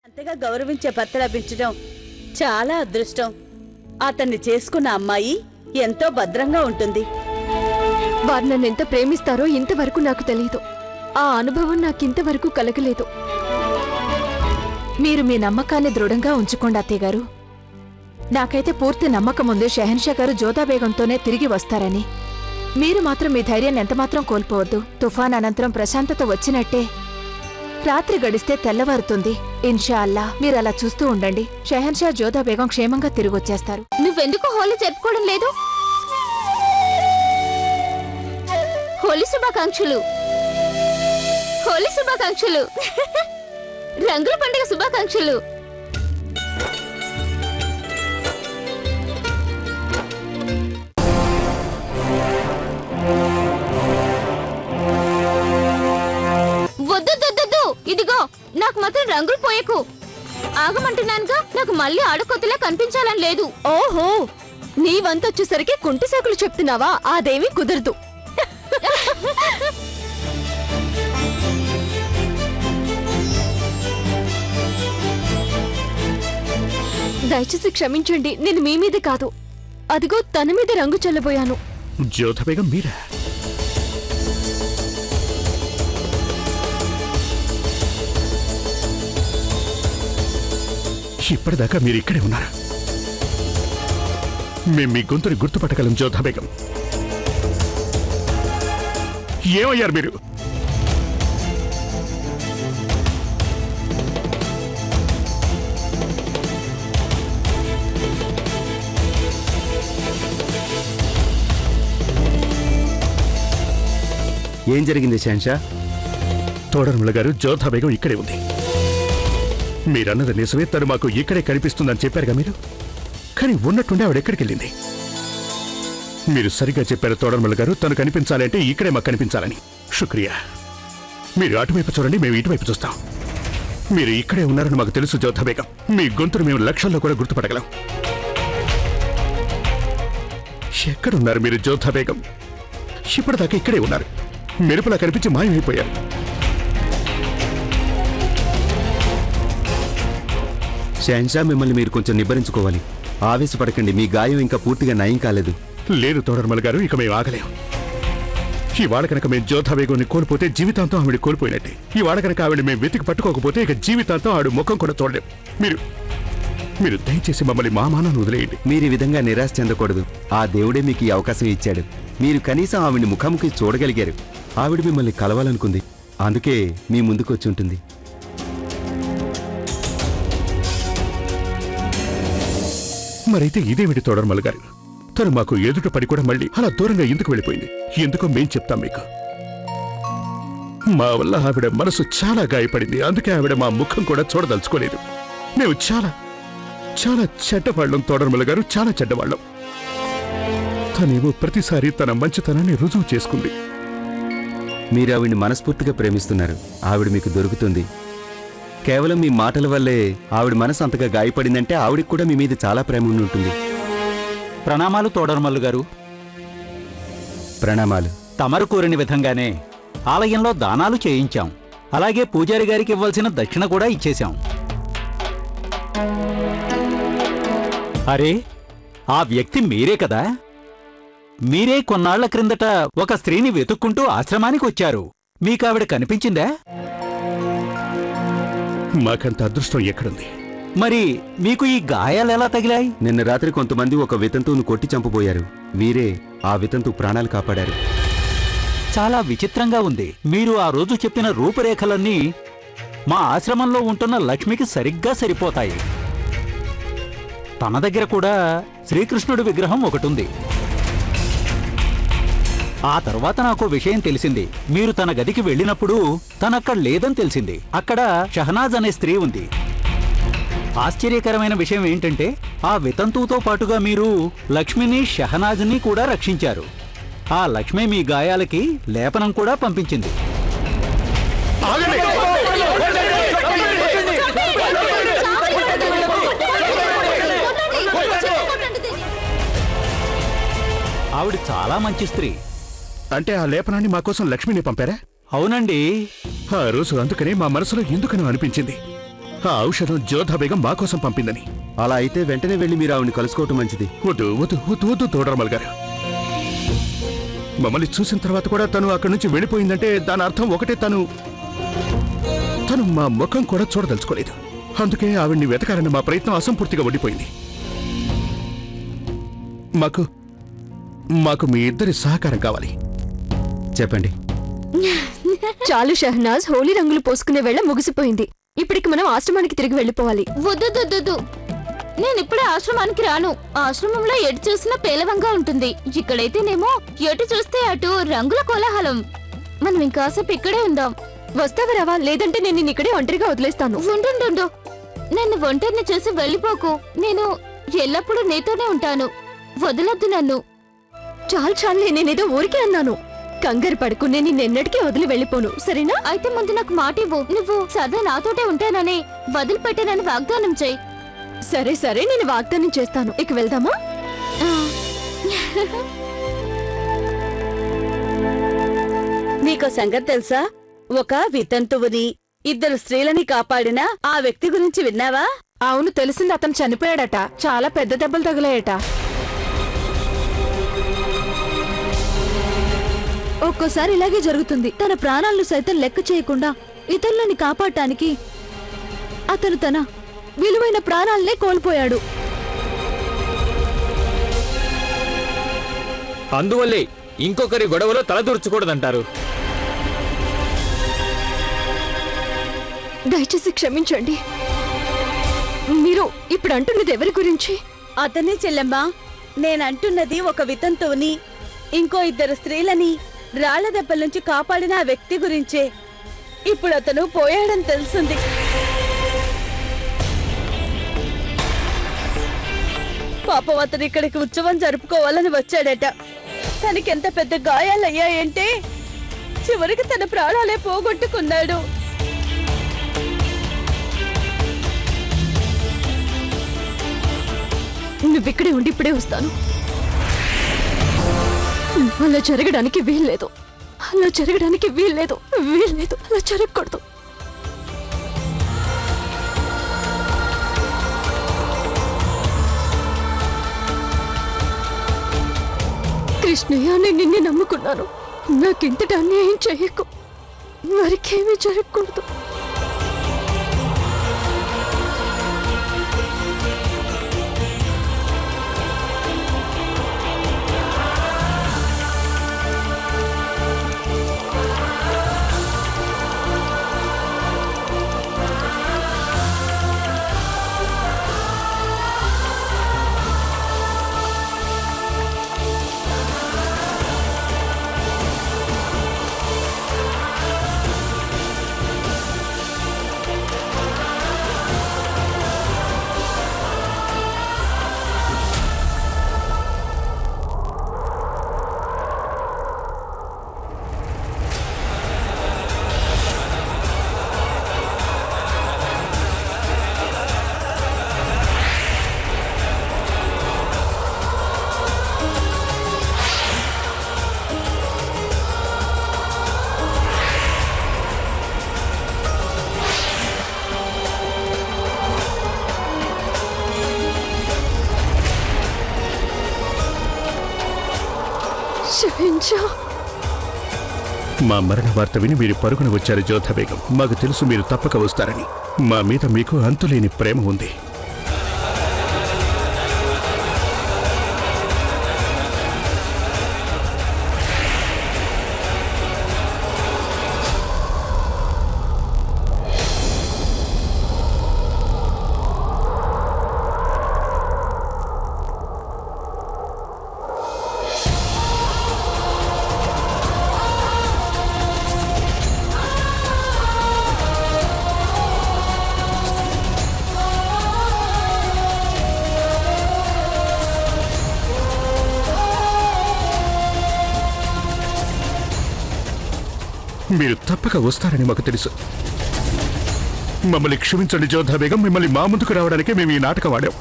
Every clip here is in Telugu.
అంతగా గౌరవించే భర్త లభించడం చాలా అదృష్టం. అతన్ని చేసుకున్న అమ్మాయి ఎంతో భద్రంగా ఉంటుంది. వారు నన్ను ఎంత ప్రేమిస్తారో ఇంతవరకు నాకు తెలియదు. ఆ అనుభవం నాకింతవరకు కలగలేదు. మీరు మీ నమ్మకాన్ని దృఢంగా ఉంచుకోండి అత్తయ్య గారు. నాకైతే పూర్తి నమ్మకం ఉంది షెహన్షా గారు జోధా బేగంతోనే తిరిగి వస్తారని. మీరు మాత్రం మీ ధైర్యాన్ని ఎంతమాత్రం కోల్పోవద్దు. తుఫాన్ అనంతరం ప్రశాంతత వచ్చినట్టే. రాత్రి గడిస్తే తెల్లవారుతుంది. ఇన్షా అల్లా మీరు అలా చూస్తూ ఉండండి. షెహన్షా జోధా బేగం క్షేమంగా తిరిగొచ్చేస్తారు. నువ్వెందుకు హోలీ జరుపుకోవడం లేదు? హోలీ శుభాకాంక్షలు. హోలీ శుభాకాంక్షలు. రంగుల పండుగ శుభాకాంక్షలు. వద్దు, ఇదిగో నాకు మాత్రం రంగులు పోయకు. ఆగమంటున్నానుగా. నాకు మళ్ళీ ఆడకొత్తలా కనిపించాలని లేదు. ఓహో, నీ వంతొచ్చేసరికి కుంటి సాకులు చెప్తున్నావా? అదేమీ కుదరదు. దయచేసి క్షమించండి. నేను మీ మీద కాదు, అదిగో తన మీద రంగు చల్లబోయాను. జోధా బేగం మీరా? ఇప్పటిదాకా మీరు ఇక్కడే ఉన్నారు. మేము మీ గొంతుని గుర్తుపట్టగలం జోధా బేగం. ఏమయ్యారు మీరు? ఏం జరిగింది షెహన్షా? తోడర్మల గారు జోధా బేగం ఇక్కడే ఉంది. మీరన్నది నిజమే. తను మాకు ఇక్కడే కనిపిస్తుందని చెప్పారుగా మీరు. కానీ ఉన్నట్టుండి ఆవిడ ఎక్కడికి వెళ్ళింది? మీరు సరిగ్గా చెప్పారు తోడర్మల గారు. తను కనిపించాలి అంటే ఇక్కడే మాకు కనిపించాలని. శుక్రియా. మీరు అటువైపు చూడండి, మేము ఇటువైపు చూస్తాం. మీరు ఇక్కడే ఉన్నారని మాకు తెలుసు జోధా బేగం. మీ గొంతును మేము లక్షల్లో కూడా గుర్తుపట్టగలం. ఎక్కడున్నారు మీరు జోధా బేగం? ఇప్పటిదాకా ఇక్కడే ఉన్నారు. మెరుపులా కనిపించి మాయమైపోయారు. షెహన్షా, మిమ్మల్ని మీరు కొంచెం నిబ్బరించుకోవాలి. ఆవేశపడకండి. మీ గాయం ఇంకా పూర్తిగా నయం కాలేదు. లేదు తోడర్మల గారు, ఇక మేము ఆగలేం. ఇవాళ కనుక మేము జోధా బేగంని కోల్పోతే జీవితాంతం ఆవిడ కోల్పోయినట్టే. ఇవాళ కనుక ఆవిడ మేము వెతికి పట్టుకోకపోతే ఇక జీవితాంతం ఆవిడ ముఖం కూడా చూడలేం. మీరు దయచేసి మమ్మల్ని మా మానాన్ని వదిలేయండి. మీరు ఈ విధంగా నిరాశ చెందకూడదు. ఆ దేవుడే మీకు ఈ అవకాశం ఇచ్చాడు. మీరు కనీసం ఆవిడ్ని ముఖాముఖి చూడగలిగారు. ఆవిడ మిమ్మల్ని కలవాలనుకుంది, అందుకే మీ ముందుకు వచ్చి ఉంటుంది. మరైతే ఇదేమిటి తోడర్మల గారు? తను మాకు ఎదుట పడి కూడా మళ్ళీ అలా దూరంగా ఎందుకు వెళ్ళిపోయింది? ఎందుకో మేం చెప్తాం మీకు. మా వల్ల ఆవిడ మనసు చాలా గాయపడింది. అందుకే ఆవిడ మా ముఖం కూడా చూడదలుచుకోలేదు. మేము చాలా చాలా చెడ్డవాళ్ళం తోడర్మల గారు, చాలా చెడ్డవాళ్ళం. తనేమో ప్రతిసారి తన మంచితనాన్ని రుజువు చేసుకుంది. మీరు ఆవిడ్ని మనస్ఫూర్తిగా ప్రేమిస్తున్నారు. ఆవిడ మీకు దొరుకుతుంది. కేవలం మీ మాటల వల్లే ఆవిడ మనసు అంతగా గాయపడిందంటే ఆవిడికి కూడా మీ మీద చాలా ప్రేమ ఉంటుంది. ప్రణామాలు తోడర్మల్లు గారు. ప్రణామాలు. తమరు కోరిన విధంగానే ఆలయంలో దానాలు చేయించాం. అలాగే పూజారి గారికి ఇవ్వాల్సిన దక్షిణ కూడా ఇచ్చేశాం. అరే, ఆ వ్యక్తి మీరే కదా? మీరే కొన్నాళ్ల క్రిందట ఒక స్త్రీని వెతుక్కుంటూ ఆశ్రమానికి వచ్చారు. మీకావిడ కనిపించిందా? మాకంత అదృష్టం ఎక్కడుంది? మరి మీకు ఈ గాయాలెలా తగిలాయి? నిన్న రాత్రి కొంతమంది ఒక వితంతువును కొట్టి చంపబోయారు. వీరే ఆ వితంతు ప్రాణాలు కాపాడారు. చాలా విచిత్రంగా ఉంది. మీరు ఆ రోజు చెప్పిన రూపురేఖలన్నీ మా ఆశ్రమంలో ఉంటున్న లక్ష్మికి సరిగ్గా సరిపోతాయి. తన దగ్గర కూడా శ్రీకృష్ణుడి విగ్రహం ఒకటుంది. ఆ తర్వాత నాకు విషయం తెలిసింది. మీరు తన గదికి వెళ్ళినప్పుడు తనక్కడ లేదని తెలిసింది. అక్కడ షహనాజ్ అనే స్త్రీ ఉంది. ఆశ్చర్యకరమైన విషయం ఏంటంటే ఆ వితంతువుతో పాటుగా మీరు లక్ష్మిని, షహనాజ్ని కూడా రక్షించారు. ఆ లక్ష్మి మీ గాయాలకి లేపనం కూడా పంపించింది. ఆవిడ చాలా మంచి స్త్రీ. అంటే ఆ లేపనాన్ని మా కోసం లక్ష్మిని పంపారా? అవునండి. ఆ రోజు అందుకనే మా మనసులో ఎందుకనో అనిపించింది. ఆ ఔషధం జోధా బేగం మా కోసం పంపిందని. అలా అయితే వెంటనే వెళ్ళి మీరు ఆవిడని కలుసుకోవటం మంచిది. వద్దు వద్దు వద్దు వద్దు తోడరమల్ గారు. మమ్మల్ని చూసిన తర్వాత కూడా తను అక్కడి నుంచి వెళ్ళిపోయిందంటే దాని అర్థం ఒకటే, తను మా ముఖం కూడా చూడదలుచుకోలేదు. అందుకే ఆవిడ్ని వెతకాలని మా ప్రయత్నం అసంపూర్తిగా ఉండిపోయింది. మాకు మీ ఇద్దరి సహకారం కావాలి. చెప్పండి. చాలు షహనాజ్, హోలీ రంగులు పోసుకునే వేళ ముగిసిపోయింది. ఇప్పటికి మనం ఆశ్రమానికి తిరిగి వెళ్ళిపోవాలి. వద్దు, నేను ఇప్పుడే ఆశ్రమానికి రాను. ఆశ్రమంలో ఎటు చూసినా పేలవంగా ఉంటుంది. ఇక్కడైతేనేమో ఎటు చూస్తే అటు రంగుల కోలాహలం. మనం ఇంకాసేపు ఇక్కడే ఉందాం. వస్తావా రావా? లేదంటే నేను నిన్ను ఇక్కడే ఒంటరిగా వదిలేస్తాను. ఉండు, నన్ను ఒంటరిని చూసి వెళ్ళిపోకు. నేను ఎల్లప్పుడూ నీతోనే ఉంటాను. వదలొద్దు నన్ను. చాలే, నేనేదో ఊరికే అన్నాను. కంగారు పడుకు, నేను నిన్నెన్నటికీ వదిలి వెళ్ళిపోను, సరేనా? అయితే ముందు నాకు మాట ఇవ్వు. నువ్వు సదా నాతోటే ఉంటానని, వదిలిపెట్టానని వాగ్దానం చేయి. సరే, నేను వాగ్దానం చేస్తాను. ఇక వెళ్దామా? నీకో సంగతి తెలుసా? ఒక వితంతువుని, ఇద్దరు స్త్రీలని కాపాడిన ఆ వ్యక్తి గురించి విన్నావా? అవును, తెలిసింది. అతను చనిపోయాడట. చాలా పెద్ద దెబ్బలు తగిలాయట. ఒక్కోసారి ఇలాగే జరుగుతుంది. తన ప్రాణాలను సైతం లెక్క చేయకుండా ఇతరులని కాపాడటానికి అతను తన విలువైన ప్రాణాలనే కోల్పోయాడు. అందువల్లే ఇంకొకరి గొడవలో తలదూర్చకూడదంటారు. దయచేసి క్షమించండి. మీరు ఇప్పుడు అంటున్నది ఎవరి గురించి? అతనే చెల్లెమ్మా. నేనంటున్నది ఒక వితంతువుని, ఇంకో ఇద్దరు స్త్రీలని రాళ్ల దెబ్బల నుంచి కాపాడిన ఆ వ్యక్తి గురించే. ఇప్పుడు అతను పోయాడని తెలిసింది. పాపం అతను ఇక్కడికి ఉత్సవం జరుపుకోవాలని వచ్చాడట. తనకెంత పెద్ద గాయాలయ్యాయంటే చివరికి తన ప్రాణాలే పోగొట్టుకున్నాడు. నువ్విక్కడే ఉండి ఇప్పుడే వస్తాను. అలా జరగడానికి వీల్లేదు. అలా జరగకూడదు. కృష్ణయ్య, నేను నిన్నే నమ్ముకున్నాను. నాకింతటి అన్యాయం చేయకు. వారికేమీ జరగకూడదు. మా మరణ వార్త విని మీరు పరుగున వచ్చారు జోధా బేగం. మాకు తెలుసు మీరు తప్పక వస్తారని. మా మీద మీకు అంతులేని ప్రేమ ఉంది. మీరు తప్పక వస్తారని మాకు తెలుసు. మమ్మల్ని క్షమించండి జోధా బేగం. మిమ్మల్ని మా ముందుకు రావడానికే మేము ఈ నాటకం ఆడాం.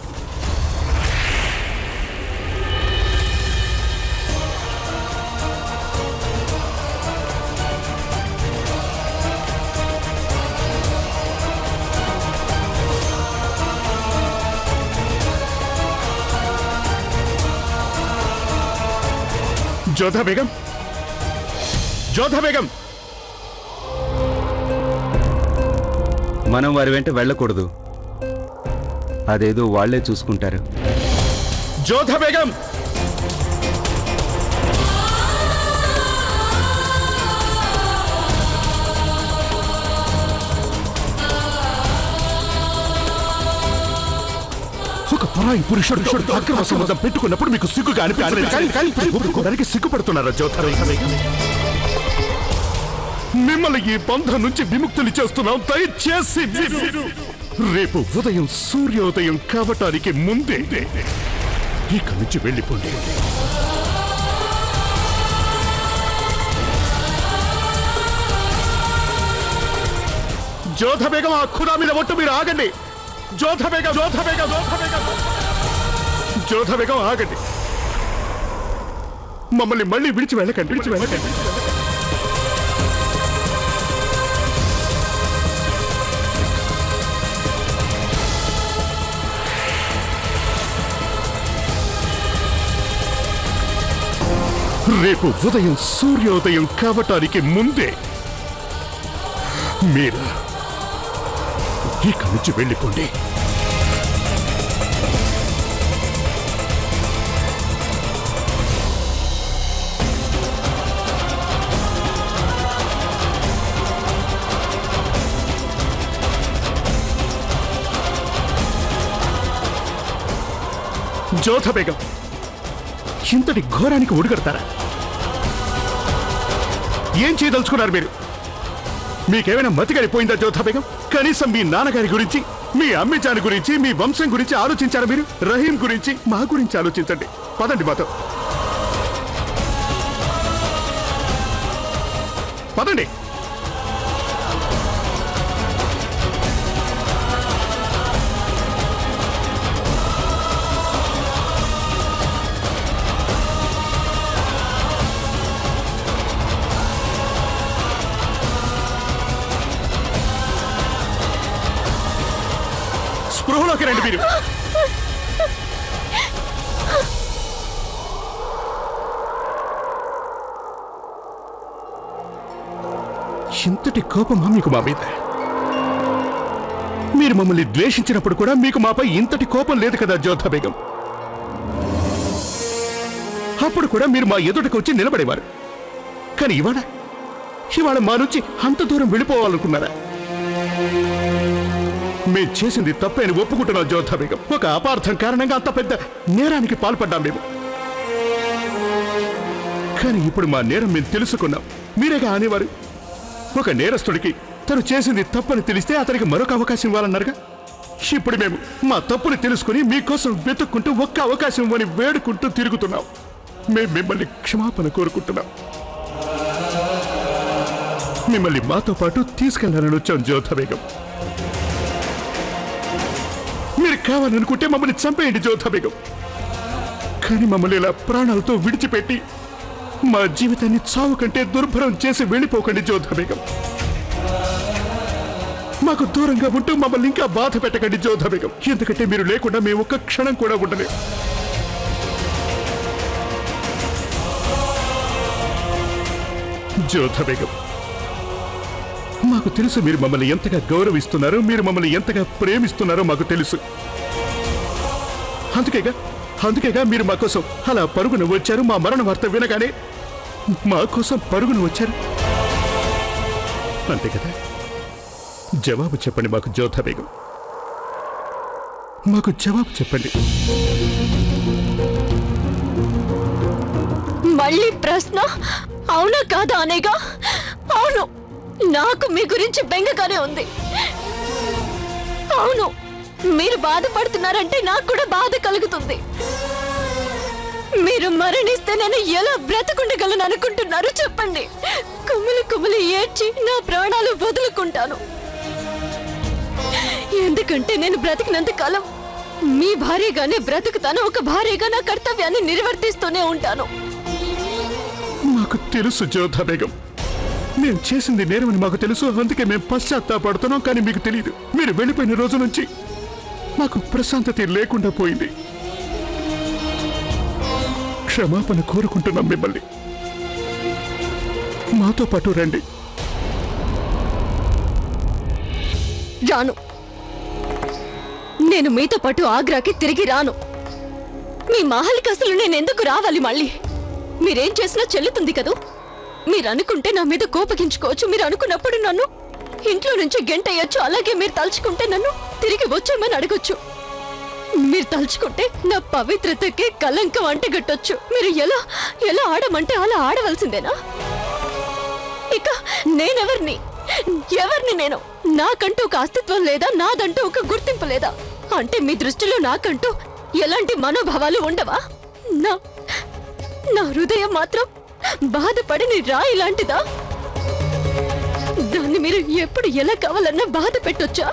జోధా బేగం, జోధా బేగం! మనం వారి వెంట వెళ్ళకూడదు. అదేదో వాళ్లే చూసుకుంటారు. జోధా బేగం! ఒక పరాయి పురుషుడు అక్రమ సంబంధం పెట్టుకున్నప్పుడు మీకు సిగ్గుగా అనిపించడానికి సిగ్గుపడుతున్నారా జోధా బేగం? మిమ్మల్ని ఈ బంధం నుంచి విముక్తులు చేస్తున్నాం. దయచేసి రేపు ఉదయం సూర్యోదయం కావటానికి ముందే ఇక్కడి నుంచి వెళ్ళిపోండి. జోధా బేగం, ఆ ఖుదా మీద ఒట్టు మీరు ఆగండి. జోధా బేగం, జోధా బేగం, జోధా బేగం, జోధా బేగం ఆగండి. మమ్మల్ని మళ్ళీ విడిచి వెళ్ళకండి. రేపు ఉదయం సూర్యోదయం కావటానికి ముందే మీరు ఇక్కడి నుంచి వెళ్ళిపోండి. జోధా బేగం, ఇంతటి ఘోరానికి ఒడిగడతారా? ఏం చేయదలుచుకున్నారు మీరు? మీకేమైనా మతిగారిపోయిందా జోధా బేగం? కనీసం మీ నాన్నగారి గురించి, మీ అమ్మిజాన్ గురించి, మీ వంశం గురించి ఆలోచించారా మీరు? రహీం గురించి, మా గురించి ఆలోచించండి. పదండి మాతో, పదండి. స్పృహలోకి రండి మీరు. ఇంతటి కోపమా మీకు మా మీద? మీరు మమ్మల్ని ద్వేషించినప్పుడు కూడా మీకు మాపై ఇంతటి కోపం లేదు కదా జోధా బేగం? అప్పుడు కూడా మీరు మా ఎదుటకు వచ్చి నిలబడేవారు. కానీ ఇవాళ మా నుంచి అంత దూరం వెళ్ళిపోవాలనుకున్నారా? మేము చేసింది తప్పే అని ఒప్పుకుంటున్నాం జోధా బేగం. ఒక అపార్థం కారణంగా అంత పెద్ద నేరానికి పాల్పడ్డాం మేము. కానీ ఇప్పుడు మా నేరం మేము తెలుసుకున్నాం. మీరేగా అనేవారు, ఒక నేరస్తుడికి తను చేసింది తప్పని తెలిస్తే అతనికి మరొక అవకాశం ఇవ్వాలన్నారుగా. ఇప్పుడు మేము మా తప్పుని తెలుసుకుని మీకోసం వెతుక్కుంటూ ఒక్క అవకాశం ఇవ్వని వేడుకుంటూ తిరుగుతున్నాం. మేము మిమ్మల్ని క్షమాపణ కోరుకుంటున్నాం. మిమ్మల్ని మాతో పాటు తీసుకెళ్లాలని వచ్చాం జోధా బేగం. మీరు కావాలనుకుంటే మమ్మల్ని చంపేయండి జోధా బేగం. కానీ మమ్మల్ని ఇలా ప్రాణాలతో విడిచిపెట్టి మా జీవితాన్ని చావు కంటే దుర్భరం చేసి వెళ్ళిపోకండి జోధా బేగం. మాకు దూరంగా ఉంటూ మమ్మల్ని ఇంకా బాధ పెట్టకండి జోధా బేగం. ఎందుకంటే మీరు లేకుండా మేము ఒక్క క్షణం కూడా ఉండలేము. జోధా బేగం, మాకు తెలుసు మీరు మమ్మల్ని ఎంతగా గౌరవిస్తున్నారో, మీరు మమ్మల్ని ఎంతగా ప్రేమిస్తున్నారో మాకు తెలుసు. అందుకేగా మీరు మా కోసం అలా పరుగున వచ్చారు. మా మరణ వార్త వినగానే మా కోసం పరుగున వచ్చారు. అంతే కదా? జవాబు చెప్పండి మాకు జోధా బేగం, మాకు జవాబు చెప్పండి. మళ్ళీ ప్రశ్న అవునా కాదా అనేగా? అవును, నాకు మీ గురించి బెంగగానే ఉంది. అవును, మీరు బాధపడుతున్నారంటే నాకు కూడా బాధ కలుగుతుంది. మీరు మరణిస్తే నేను ఎలా బ్రతకుండగలను అనుకుంటున్నారు చెప్పండి. కుమిలి ఏడ్చి నా ప్రాణాలు వదులుకుంటాను. ఎందుకంటే నేను బ్రతికినంత కాలం మీ భార్యగానే బ్రతుకుతాను. ఒక భార్యగా నా కర్తవ్యాన్ని నిర్వర్తిస్తూనే ఉంటాను. మాకు తెలుసు జోధా బేగం, మేము చేసింది నేరమని మాకు తెలుసు. అందుకే మేము పశ్చాత్తాపడుతున్నాం. కానీ మీకు తెలియదు, మీరు వెళ్ళిపోయిన రోజు నుంచి మాకు ప్రశాంతత లేకుండా పోయింది. క్షమాపణ కోరుకుంటున్నాం మిమ్మల్ని. మాతో పాటు రండి. రాను. నేను మీతో పాటు ఆగ్రాకి తిరిగి రాను. మీ మహల్కి అసలు నేను ఎందుకు రావాలి మళ్ళీ? మీరేం చేసినా చెల్లుతుంది కదూ. మీరు అనుకుంటే నా మీద కోపగించుకోవచ్చు. మీరు అనుకున్నప్పుడు నన్ను ఇంట్లో నుంచి గెంటేయొచ్చు. అలాగే మీరు తలుచుకుంటే నన్ను తిరిగి వచ్చేయమని అడగొచ్చు. మీరు తలుచుకుంటే నా పవిత్రతకి కలంకం అంటగట్టొచ్చు. మీరు ఎలా ఎలా ఆడమంటే అలా ఆడవలసిందేనా? ఇక నేనెవరిని? నేను? నాకంటూ ఒక అస్తిత్వం లేదా? నాదంటూ ఒక గుర్తింపు లేదా? అంటే మీ దృష్టిలో నాకంటూ ఎలాంటి మనోభావాలు ఉండవా? నా హృదయం మాత్రం బాధపడిని రాయి లాంటిదా? దాన్ని మీరు ఎప్పుడు ఎలా కావాలన్నా బాధ పెట్టొచ్చా?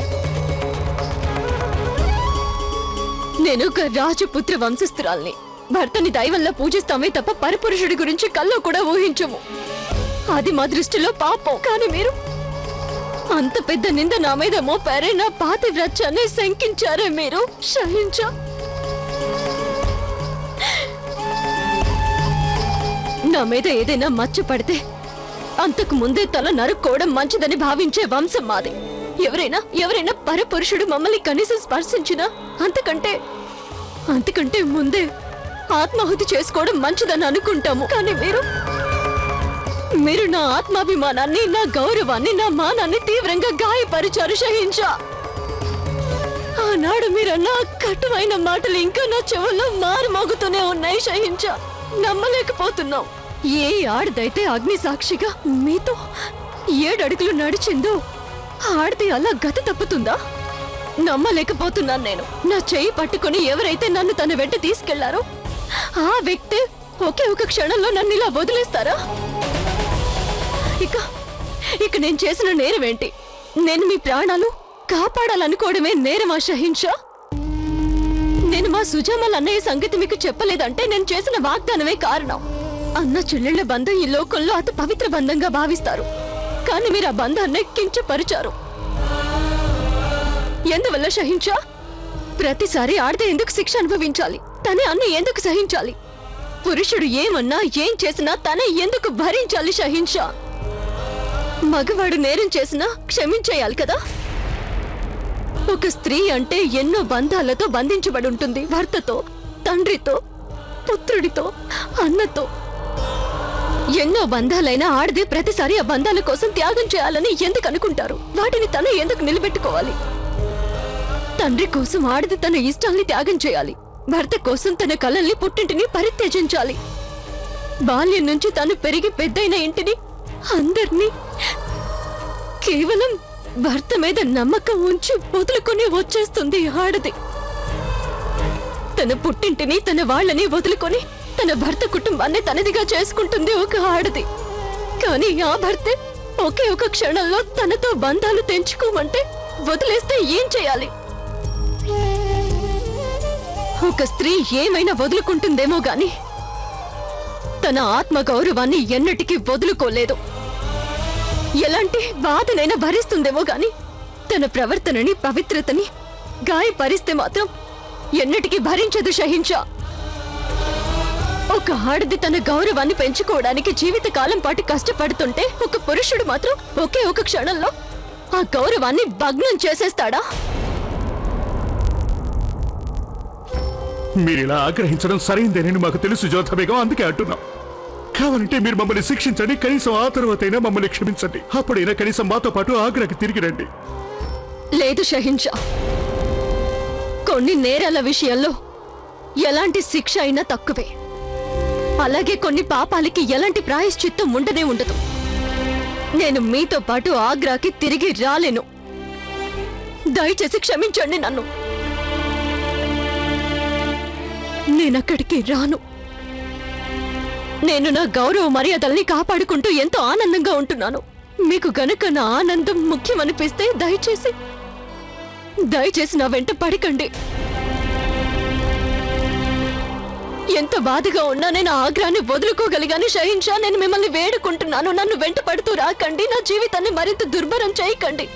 నేను ఒక రాజపుత్ర వంశస్థురాల్ని. భర్తని దైవంలా పూజిస్తామే తప్ప పరపురుషుడి గురించి కల్లో కూడా ఊహించము. అది మా దృష్టిలో పాపం. కానీ మీరు అంత పెద్ద నింద నా మీద మోపారే. నా పాతివ్రత్యాన్ని శంకించారే మీరు. సహించా. నా మీద ఏదైనా మచ్చ పడితే అంతకు ముందే తల నరుక్కోవడం మంచిదని భావించే వంశం మాది. ఎవరైనా పరపురుషుడు మమ్మల్ని కనీసం స్పర్శించినా అంతకంటే ముందే ఆత్మాహుతి చేసుకోవడం మంచిదని అనుకుంటాము. కానీ మీరు నా ఆత్మాభిమానాన్ని, నా గౌరవాన్ని, నా మానాన్ని తీవ్రంగా గాయపరిచారు. సహించా. ఆనాడు మీరన్న కటువైన మాటలు ఇంకా నా చెవుల్లో మారుమోగుతూనే ఉన్నాయి. సహించా. నమ్మలేకపోతున్నాం. ఏ ఆడదైతే అగ్ని సాక్షిగా మీతో 7 అడుగులు నడిచిందో ఆడది అలా గతి తప్పుతుందా? నమ్మలేకపోతున్నాను నేను. నా చెయ్యి పట్టుకుని ఎవరైతే నన్ను తన వెంట తీసుకెళ్లారో ఆ వ్యక్తి ఒకే ఒక క్షణంలో నన్ను ఇలా వదిలేస్తారా? ఇక నేను చేసిన నేరమేంటి? నేను మీ ప్రాణాలు కాపాడాలనుకోవడమే నేరమా? సహించా. నేను మా సుజామల్ అన్నయ్య సంగతి మీకు చెప్పలేదంటే నేను చేసిన వాగ్దానమే కారణం. అన్న చెల్లెళ్ల బంధం ఈ లోకంలో అతి పవిత్ర బంధంగా భావిస్తారు. కానీ మీరు ఆ బంధాన్ని కించపరిచారు. ఎందువల్ల? సహించా. ప్రతిసారి ఆడదే ఎందుకు శిక్ష అనుభవించాలి? తనే అన్ని ఎందుకు సహించాలి? పురుషుడు ఏమన్నా ఏం చేసినా తనే ఎందుకు భరించాలి? సహించా. మగవాడు నేరం చేసినా క్షమించేయాలి కదా. ఒక స్త్రీ అంటే ఎన్నో బంధాలతో బంధించబడి ఉంటుంది. భర్తతో, తండ్రితో, పుత్రుడితో, అన్నతో. ఎన్నో బంధాలైనా ఆడది ప్రతిసారి ఆ బంధాల కోసం త్యాగం చేయాలని ఎందుకు అనుకుంటారు? వాటిని తను ఎందుకు నిలబెట్టుకోవాలి? తండ్రి కోసం ఆడది తన ఇష్టాల్ని త్యాగం చేయాలి. భర్త కోసం తన కలల్ని, పుట్టింటిని పరిత్యజించాలి. బాల్యం నుంచి తను పెరిగి పెద్దయిన ఇంటిని, అందర్నీ కేవలం భర్త మీద నమ్మకం ఉంచి వదులుకొని వచ్చేస్తుంది ఆడది. తన పుట్టింటిని, తన వాళ్ళని వదులుకొని తన భర్త కుటుంబాన్ని తనదిగా చేసుకుంటుంది ఒక ఆడది. కానీ ఆ భర్తే ఒకే ఒక క్షణంలో తనతో బంధాలు తెంచుకోమంటే వదిలేస్తే ఏం చేయాలి? ఒక స్త్రీ ఏమైనా వదులుకుంటుందేమో గాని తన ఆత్మ గౌరవాన్ని ఎన్నటికీ వదులుకోలేదు. ఎలాంటి బాధనైనా భరిస్తుందేమో గాని తన ప్రవర్తనని, పవిత్రతని గాయపరిస్తే మాత్రం ఎన్నటికీ భరించదు. సహించా. ఒక ఆడది తన గౌరవాన్ని పెంచుకోవడానికి జీవితకాలం పాటు కష్టపడుతుంటే ఒక పురుషుడు మాత్రం ఒకే ఒక క్షణంలో ఆ గౌరవాన్ని భగ్నం చేసేస్తాడా? మీరిలా ఆగ్రహించడం సరైందేనని మాకు తెలుసు జ్యోతా బేగం. అందుకే అంటున్నాం. కావాలంటే మీరు మమ్మల్ని శిక్షించండి. కనీసం ఆ తర్వాతైనా మమ్మల్ని క్షమించండి. అప్పుడైనా కనీసం మాతో పాటు ఆగ్రాకి తిరిగి రండి. లేదు సహించా. కొన్ని నేరాల విషయంలో ఎలాంటి శిక్ష అయినా తక్కువే. అలాగే కొన్ని పాపాలకి ఎలాంటి ప్రాయశ్చిత్తం ఉండనే ఉండదు. నేను మీతో పాటు ఆగ్రాకి తిరిగి రాలేను. దయచేసి క్షమించండి నన్ను. నేనక్కడికి రాను. నేను నా గౌరవ మర్యాదల్ని కాపాడుకుంటూ ఎంతో ఆనందంగా ఉంటున్నాను. మీకు గనక నా ఆనందం ముఖ్యమనిపిస్తే దయచేసి నా వెంట పడకండి. ఎంత బాధగా ఉన్నా నేను ఆగ్రాన్ని వదులుకోగలిగాను. సహించా. నేను మిమ్మల్ని వేడుకుంటున్నాను. నన్ను వెంట పడుతూ రాకండి. నా జీవితాన్ని మరింత దుర్భరం చేయకండి.